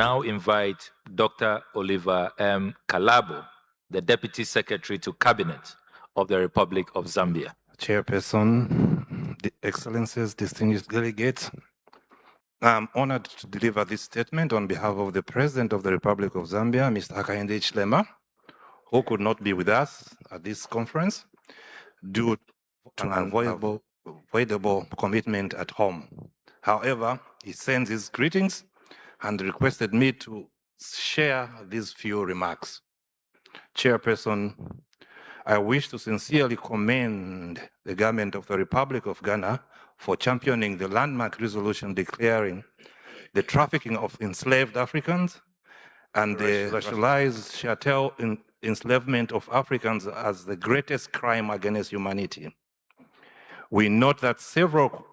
now invite Dr. Oliver M. Kalabo, the Deputy Secretary to Cabinet of the Republic of Zambia. Chairperson, Excellencies, distinguished delegates, I'm honored to deliver this statement on behalf of the President of the Republic of Zambia, Mr. Hakainde Hichilema, who could not be with us at this conference due to an unavoidable commitment at home. However, he sends his greetings and requested me to share these few remarks. Chairperson, I wish to sincerely commend the government of the Republic of Ghana for championing the landmark resolution declaring the trafficking of enslaved Africans and the racialized chattel enslavement of Africans as the greatest crime against humanity. We note that several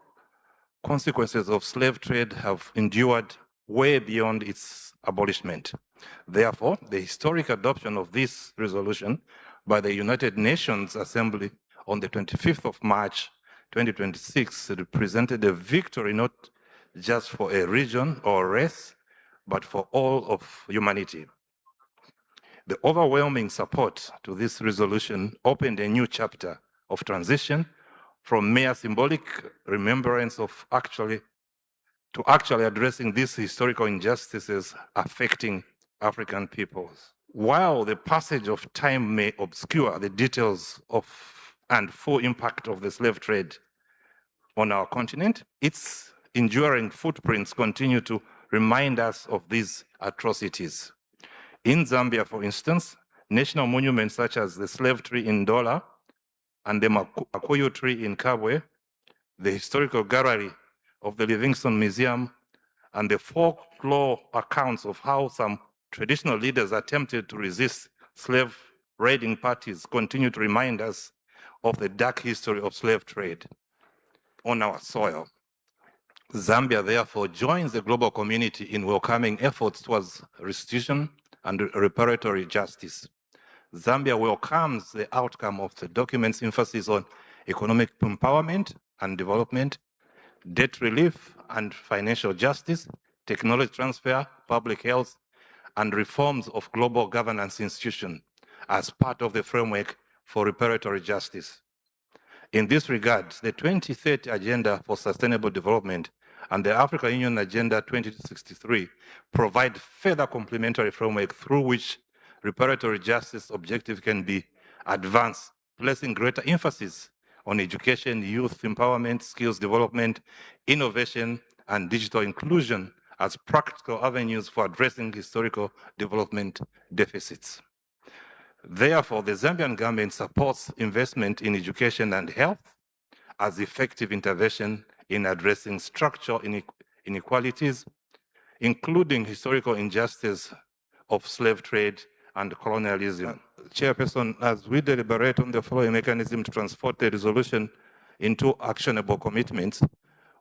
consequences of slave trade have endured way beyond its abolishment. Therefore, the historic adoption of this resolution by the United Nations Assembly on the 25th of March 2026 represented a victory not just for a region or race, but for all of humanity. The overwhelming support to this resolution opened a new chapter of transition from mere symbolic remembrance of actually addressing these historical injustices affecting African peoples. While the passage of time may obscure the details of and full impact of the slave trade on our continent, its enduring footprints continue to remind us of these atrocities. In Zambia, for instance, national monuments such as the slave tree in Ndola and the Makuyu tree in Kabwe, the historical gallery of the Livingstone Museum, and the folklore accounts of how some traditional leaders attempted to resist slave raiding parties continue to remind us of the dark history of slave trade on our soil. Zambia, therefore, joins the global community in welcoming efforts towards restitution and reparatory justice. Zambia welcomes the outcome of the document's emphasis on economic empowerment and development, debt relief and financial justice, technology transfer, public health, and reforms of global governance institutions as part of the framework for reparatory justice. In this regard, the 2030 Agenda for Sustainable Development and the African Union Agenda 2063 provide further complementary framework through which reparatory justice objectives can be advanced, placing greater emphasis on education, youth empowerment, skills development, innovation, and digital inclusion as practical avenues for addressing historical development deficits. Therefore, the Zambian government supports investment in education and health as effective intervention in addressing structural inequalities, including historical injustice of slave trade and colonialism. Chairperson, as we deliberate on the following mechanism to transport the resolution into actionable commitments,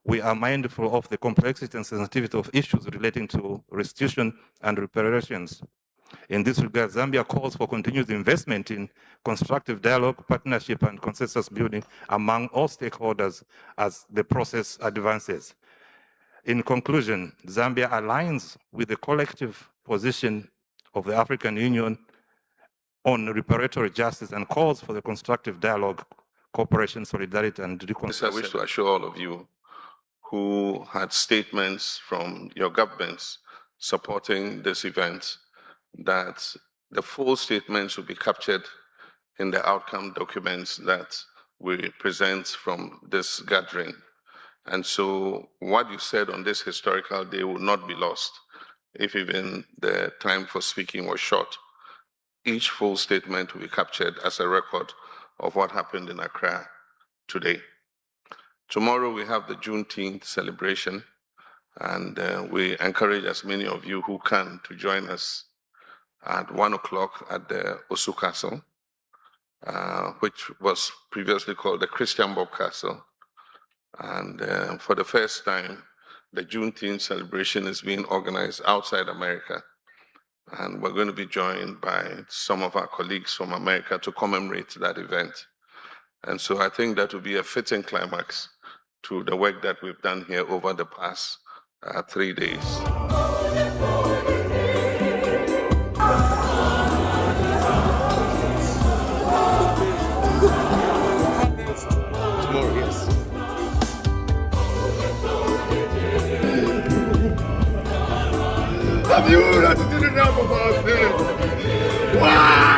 we are mindful of the complexity and sensitivity of issues relating to restitution and reparations. In this regard, Zambia calls for continued investment in constructive dialogue, partnership, and consensus building among all stakeholders as the process advances. In conclusion, Zambia aligns with the collective position of the African Union on reparatory justice and calls for the constructive dialogue, cooperation, solidarity, and reconciliation. I wish to assure all of you who had statements from your governments supporting this event that the full statements will be captured in the outcome documents that we present from this gathering. And so what you said on this historical day will not be lost if even the time for speaking was short. Each full statement will be captured as a record of what happened in Accra today. Tomorrow we have the Juneteenth celebration, and we encourage as many of you who can to join us at 1 o'clock at the Osu Castle, which was previously called the Christian Bob Castle. And for the first time, the Juneteenth celebration is being organized outside America. And we're going to be joined by some of our colleagues from America to commemorate that event. And so I think that will be a fitting climax to the work that we've done here over the past 3 days. of you that is in the name of our faith. Why?